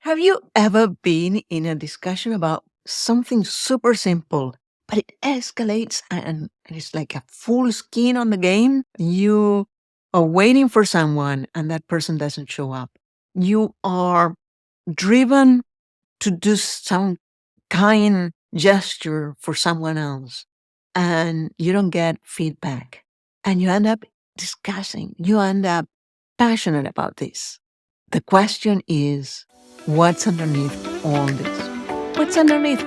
Have you ever been in a discussion about something super simple, but it escalates and it's like a full skin on the game? You are waiting for someone and that person doesn't show up. You are driven to do some kind gesture for someone else and you don't get feedback. And you end up discussing, you end up passionate about this. The question is, what's underneath all this? What's underneath?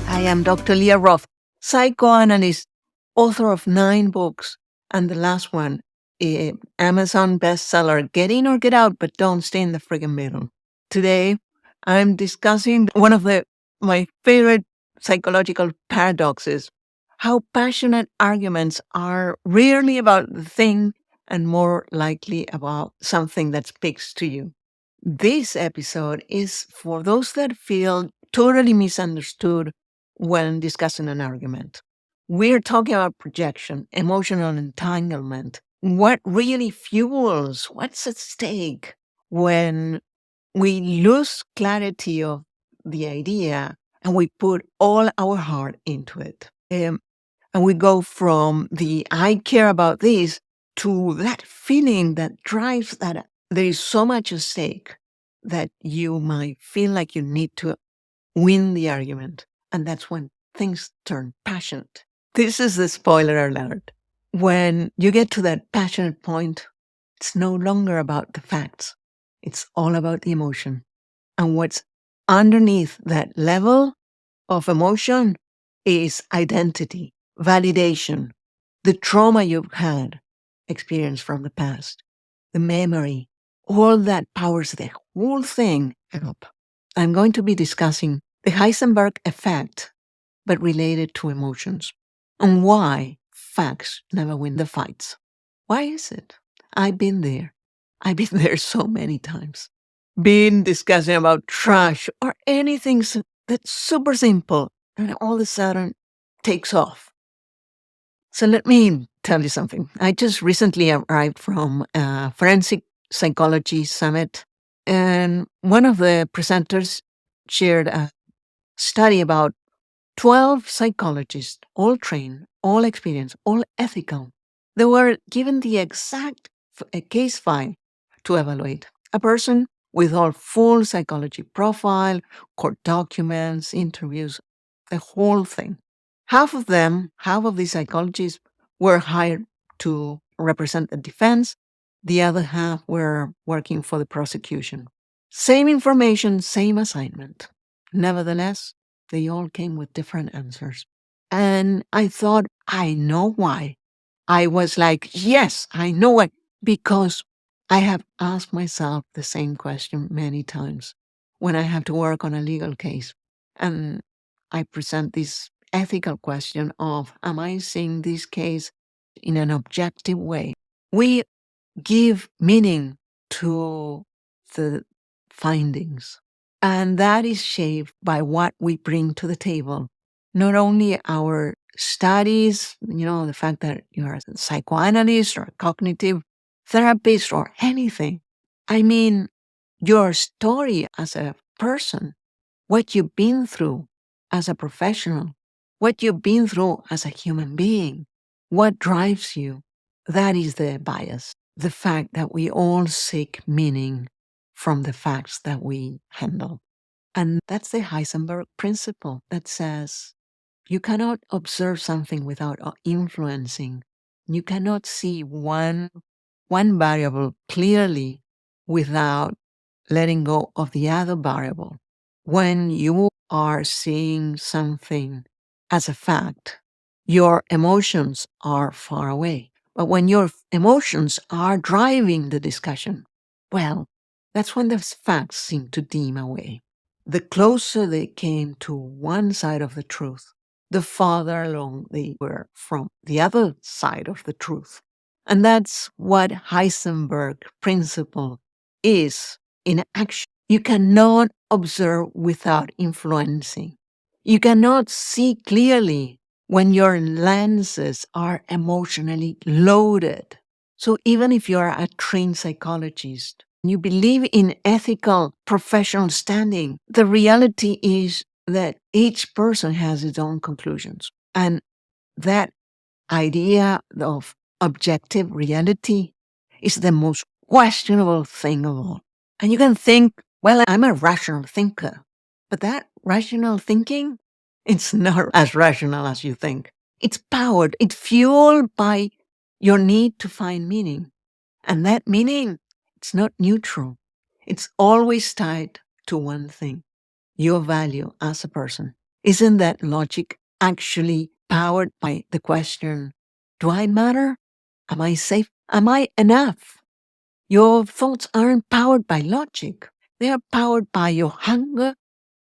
I am Dr. Leah Roth, psychoanalyst, author of 9 books, and the last one, Amazon bestseller, Get In or Get Out, but Don't Stay in the Friggin' Middle. Today, I'm discussing one of my favorite psychological paradoxes, how passionate arguments are rarely about the thing and more likely about something that speaks to you. This episode is for those that feel totally misunderstood when discussing an argument. We're talking about projection, emotional entanglement, what really fuels, what's at stake when we lose clarity of the idea and we put all our heart into it. And we go from the I care about this to that feeling that drives that there is so much at stake that you might feel like you need to win the argument. And that's when things turn passionate. This is the spoiler alert. When you get to that passionate point, it's no longer about the facts. It's all about the emotion. And what's underneath that level of emotion is identity, validation, the trauma you've had, experience from the past, the memory, all that powers the whole thing up. I'm going to be discussing the Heisenberg effect, but related to emotions, and why facts never win the fights. Why is it? I've been there. I've been there so many times. Been discussing about trash or anything that's super simple, and all of a sudden takes off. So let me tell you something. I just recently arrived from a forensic psychology summit, and one of the presenters shared a study about 12 psychologists, all trained, all experienced, all ethical. They were given the exact case file to evaluate. A person with all full psychology profile, court documents, interviews, the whole thing. Half of these psychologists were hired to represent the defense. The other half were working for the prosecution. Same information, same assignment. Nevertheless, they all came with different answers. And I thought, I know why. I was like, yes, I know why. Because I have asked myself the same question many times when I have to work on a legal case. And I present this ethical question of, am I seeing this case in an objective way? We give meaning to the findings. And that is shaped by what we bring to the table. Not only our studies, the fact that you're a psychoanalyst or a cognitive therapist or anything. I mean, your story as a person, what you've been through as a professional, what you've been through as a human being, what drives you. That is the bias. The fact that we all seek meaning from the facts that we handle. And that's the Heisenberg principle that says you cannot observe something without influencing. You cannot see one variable clearly without letting go of the other variable. When you are seeing something as a fact, your emotions are far away. But when your emotions are driving the discussion, well, that's when the facts seem to dim away. The closer they came to one side of the truth, the farther along they were from the other side of the truth. And that's what Heisenberg principle is in action. You cannot observe without influencing. You cannot see clearly when your lenses are emotionally loaded. So even if you're a trained psychologist, you believe in ethical professional standing, the reality is that each person has its own conclusions. And that idea of objective reality is the most questionable thing of all. And you can think, well, I'm a rational thinker, but that rational thinking, it's not as rational as you think. It's powered, it's fueled by your need to find meaning. And that meaning, it's not neutral. It's always tied to one thing, your value as a person. Isn't that logic actually powered by the question, do I matter? Am I safe? Am I enough? Your thoughts aren't powered by logic. They are powered by your hunger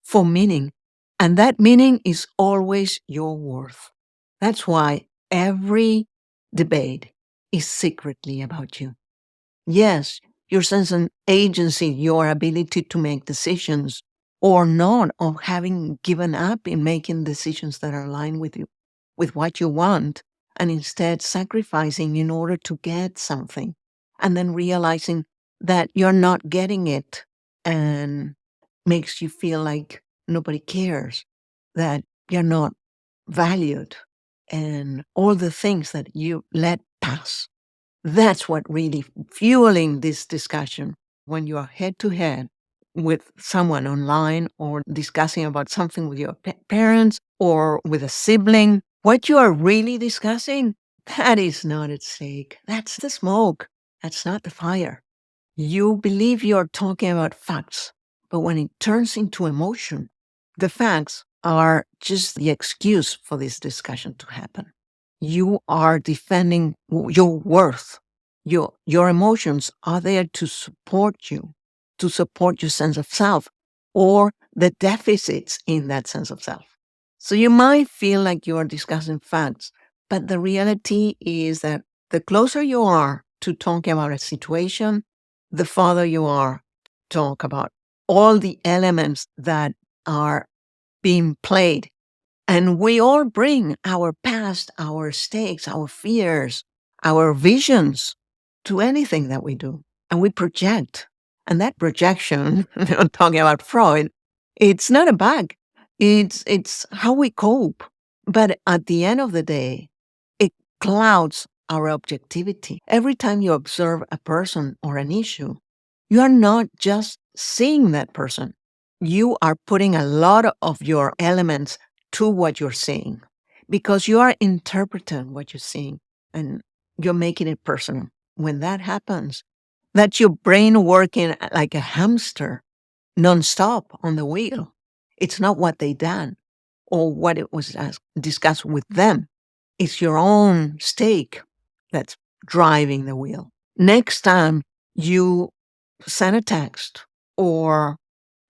for meaning. And that meaning is always your worth. That's why every debate is secretly about you. Yes, your sense of agency, your ability to make decisions or not, or having given up in making decisions that are aligned with you, with what you want, and instead sacrificing in order to get something, and then realizing that you're not getting it and makes you feel like nobody cares, that you're not valued, and all the things that you let pass. That's what really fueling this discussion when you are head to head with someone online or discussing about something with your parents or with a sibling. What you are really discussing, that is not at stake. That's the smoke. That's not the fire. You believe you're talking about facts, but when it turns into emotion, the facts are just the excuse for this discussion to happen. You are defending your worth. Your emotions are there to support your sense of self or the deficits in that sense of self. So you might feel like you are discussing facts, but the reality is that the closer you are to talking about a situation, the farther you are to talk about all the elements that are being played. And we all bring our past, our stakes, our fears, our visions to anything that we do. And we project. And that projection, talking about Freud, it's not a bug. It's how we cope. But at the end of the day, it clouds our objectivity. Every time you observe a person or an issue, you are not just seeing that person. You are putting a lot of your elements to what you're seeing because you are interpreting what you're seeing and you're making it personal. When that happens, that's your brain working like a hamster nonstop on the wheel. It's not what they done or what it was discussed with them. It's your own stake that's driving the wheel. Next time you send a text or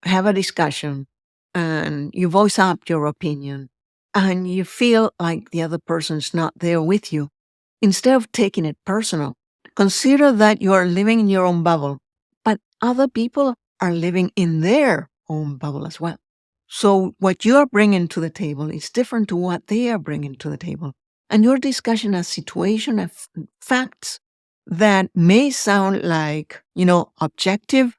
have a discussion and you voice up your opinion and you feel like the other person's not there with you, instead of taking it personal, consider that you are living in your own bubble, but other people are living in their own bubble as well. So what you are bringing to the table is different to what they are bringing to the table. And your discussion a situation of facts that may sound like, objective,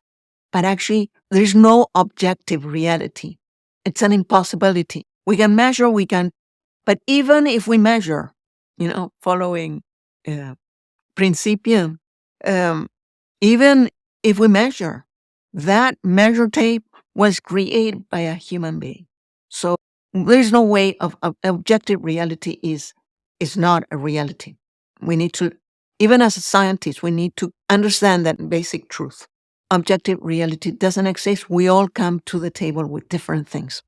but actually there's no objective reality. It's an impossibility. We can measure, but even if we measure, following Principium, um, even if we measure, that measure tape was created by a human being. So there's no way of objective reality is not a reality. We need to, even as a scientist, we need to understand that basic truth. Objective reality doesn't exist. We all come to the table with different things.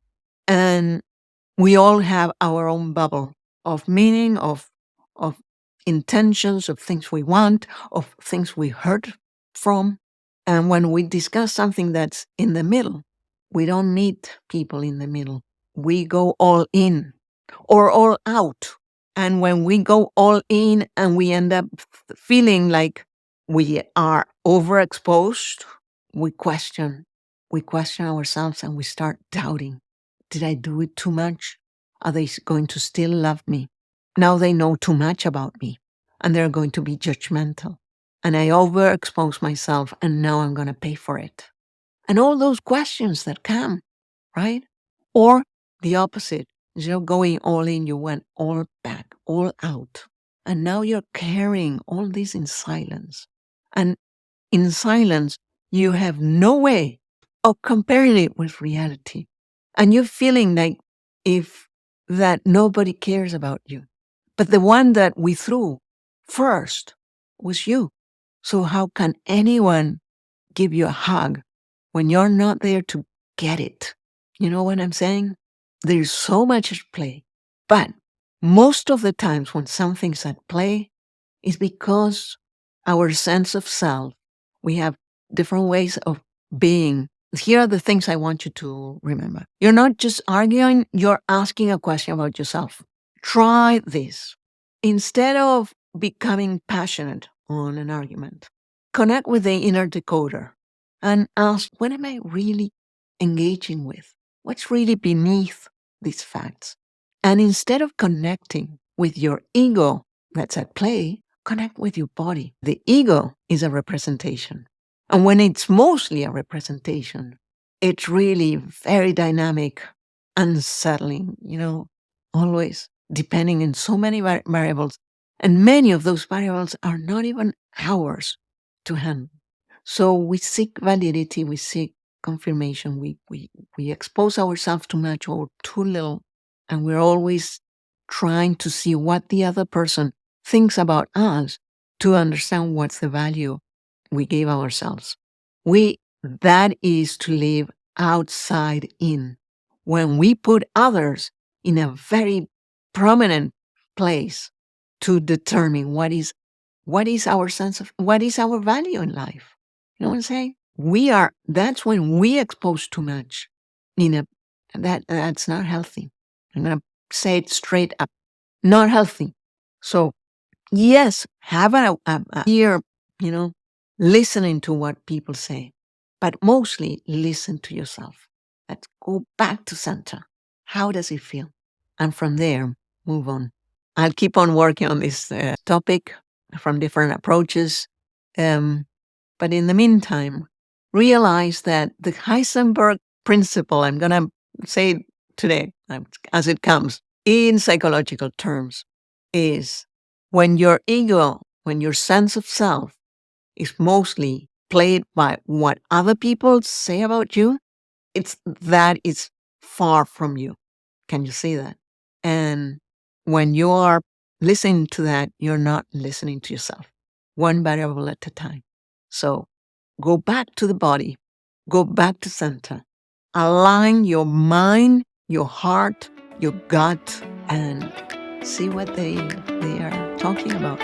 And we all have our own bubble of meaning, of intentions, of things we want, of things we heard from. And when we discuss something that's in the middle, we don't need people in the middle. We go all in or all out. And when we go all in and we end up feeling like we are overexposed, we question. We question ourselves and we start doubting. Did I do it too much? Are they going to still love me? Now they know too much about me and they're going to be judgmental. And I overexpose myself and now I'm going to pay for it. And all those questions that come, right? Or the opposite. You're going all in, you went all back, all out. And now you're carrying all this in silence. And in silence, you have no way of comparing it with reality. And you're feeling like if that nobody cares about you. But the one that we threw first was you. So how can anyone give you a hug when you're not there to get it? You know what I'm saying? There's so much at play. But most of the times when something's at play is because our sense of self, we have different ways of being. Here are the things I want you to remember. You're not just arguing, you're asking a question about yourself. Try this. Instead of becoming passionate on an argument, connect with the inner decoder and ask, what am I really engaging with? What's really beneath these facts? And instead of connecting with your ego that's at play, connect with your body. The ego is a representation. And when it's mostly a representation, it's really very dynamic, unsettling, always depending on so many variables. And many of those variables are not even ours to handle. So we seek validity, we seek confirmation, we expose ourselves too much or too little, and we're always trying to see what the other person thinks about us to understand what's the value we gave ourselves. That is to live outside in. When we put others in a very prominent place to determine what is our what is our value in life. You know what I'm saying? That's when we expose too much. That's not healthy. I'm going to say it straight up. Not healthy. So, yes, have a ear, listening to what people say, but mostly listen to yourself. Let's go back to center. How does it feel? And from there, move on. I'll keep on working on this topic from different approaches. But in the meantime, realize that the Heisenberg principle, I'm going to say it today as it comes in psychological terms, is when your ego, when your sense of self is mostly played by what other people say about you, that is far from you. Can you see that? And when you are listening to that, you're not listening to yourself, one variable at a time. So go back to the body, go back to center, align your mind, your heart, your gut, and see what they are talking about.